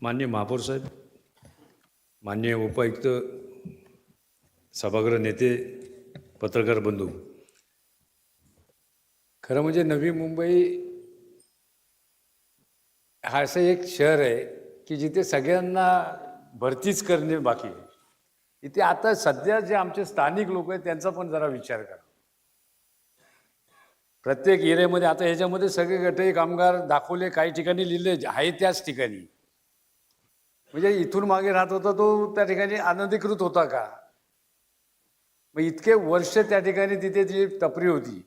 माननीय महापौर साहेब, माननीय उपायुक्त, सभागृह नेते, पत्रकार बंधू, खरं म्हणजे नवी मुंबई हा असं एक शहर आहे की जिथे सगळ्यांना भरतीच करणे बाकी आहे. इथे आता सध्या जे आमचे स्थानिक लोक आहेत त्यांचा पण जरा विचार करा. प्रत्येक एरियामध्ये आता ह्याच्यामध्ये सगळे गटई कामगार दाखवले, काही ठिकाणी लिहिले आहे त्याच ठिकाणी. म्हणजे इथून मागे राहत होता तो त्या ठिकाणी अनधिकृत होता का? मग इतके वर्ष त्या ठिकाणी तिथे जी टपरी होती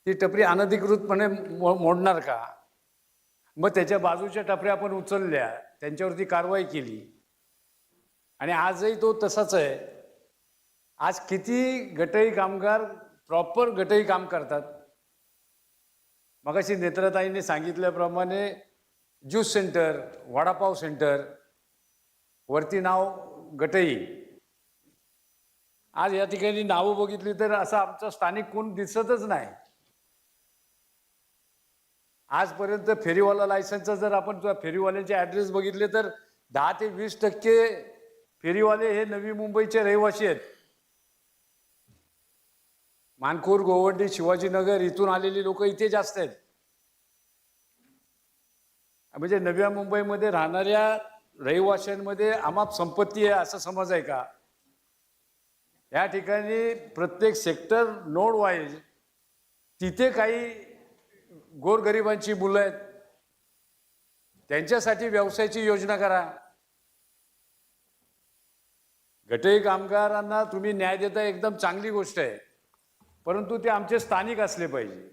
ती टपरी अनधिकृतपणे मोडणार का? मग त्याच्या बाजूच्या टपऱ्या आपण उचलल्या, त्यांच्यावरती कारवाई केली आणि आजही तो तसाच आहे. आज किती गटई कामगार प्रॉपर गटई काम करतात. मगाशी नेत्रताईंनी सांगितल्याप्रमाणे ज्यूस सेंटर, वडापाव सेंटर, वरती नाव गटई. आज या ठिकाणी नावं बघितली तर असं आमचं स्थानिक कोण दिसतच नाही. आजपर्यंत फेरीवाला लायसन्सचा जर आपण फेरीवाल्यांचे ॲड्रेस बघितले तर 10 ते 20% फेरीवाले हे नवी मुंबईचे रहिवासी आहेत. मानखूर, गोवंडी, शिवाजीनगर इथून आलेली लोक इथे जास्त आहेत. म्हणजे नव्या मुंबईमध्ये राहणाऱ्या रहिवाशांमध्ये अमाप संपत्ती आहे असं समज आहे का? या ठिकाणी प्रत्येक सेक्टर नोड वाईज तिथे काही गोरगरिबांची मुलं आहेत, त्यांच्यासाठी व्यवसायाची योजना करा. गटई कामगारांना तुम्ही न्याय देता, एकदम चांगली गोष्ट आहे, परंतु ते आमचे स्थानिक असले पाहिजे.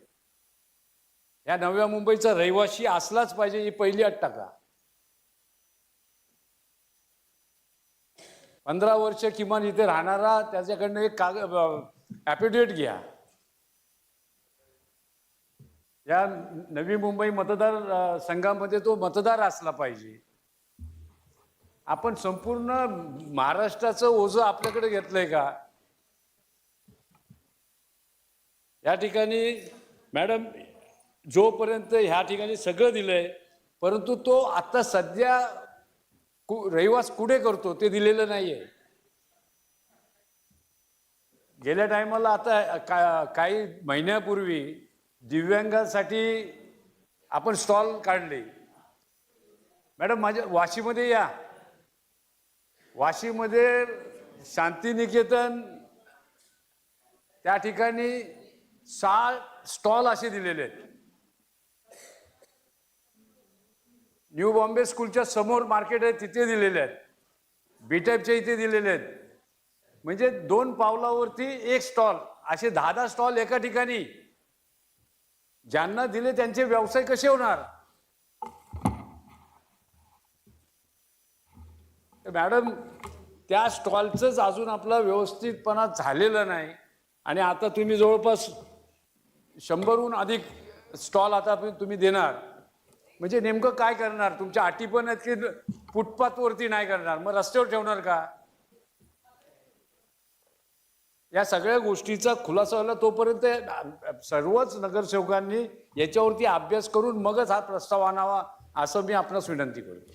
या नव्या मुंबईचा रहिवासी असलाच पाहिजे, ही पहिली अट टाका. 15 वर्ष किमान इथे राहणारा त्याच्याकडनं एक ॲफिडेविट घ्या. या नवी मुंबई मतदार संघामध्ये तो मतदार असला पाहिजे. आपण संपूर्ण महाराष्ट्राचं ओझं आपल्याकडे घेतलंय का? या ठिकाणी मॅडम जोपर्यंत ह्या ठिकाणी सगळं दिलंय, परंतु तो आता सध्या रहिवास कुठे करतो ते दिलेलं नाहीये. गेल्या टायमाला आता काही महिन्यापूर्वी दिव्यांगांसाठी आपण स्टॉल काढले. मॅडम माझ्या वाशीमध्ये या, वाशीमध्ये शांतिनिकेतन त्या ठिकाणी 6 स्टॉल असे दिलेले आहेत. न्यू बॉम्बे स्कूलच्या समोर मार्केट आहे तिथे दिलेले आहेत, बी टाईपच्या इथे दिलेले आहेत. म्हणजे 2 पावलावरती एक स्टॉल, असे 10-10 स्टॉल एका ठिकाणी. ज्यांना दिले त्यांचे व्यवसाय कसे होणार? मॅडम त्या स्टॉलचंच अजून आपला व्यवस्थितपणा झालेला नाही आणि आता तुम्ही जवळपास 100हून अधिक स्टॉल आता तुम्ही देणार. म्हणजे नेमकं काय करणार? तुमच्या अटी पण आहेत की फुटपाथवरती नाही करणार, मग रस्त्यावर ठेवणार का? या सगळ्या गोष्टीचा खुलासा व्हायला तोपर्यंत सर्वच नगरसेवकांनी याच्यावरती अभ्यास करून मगच हा प्रस्ताव आणावा असं मी आपणास विनंती करतो.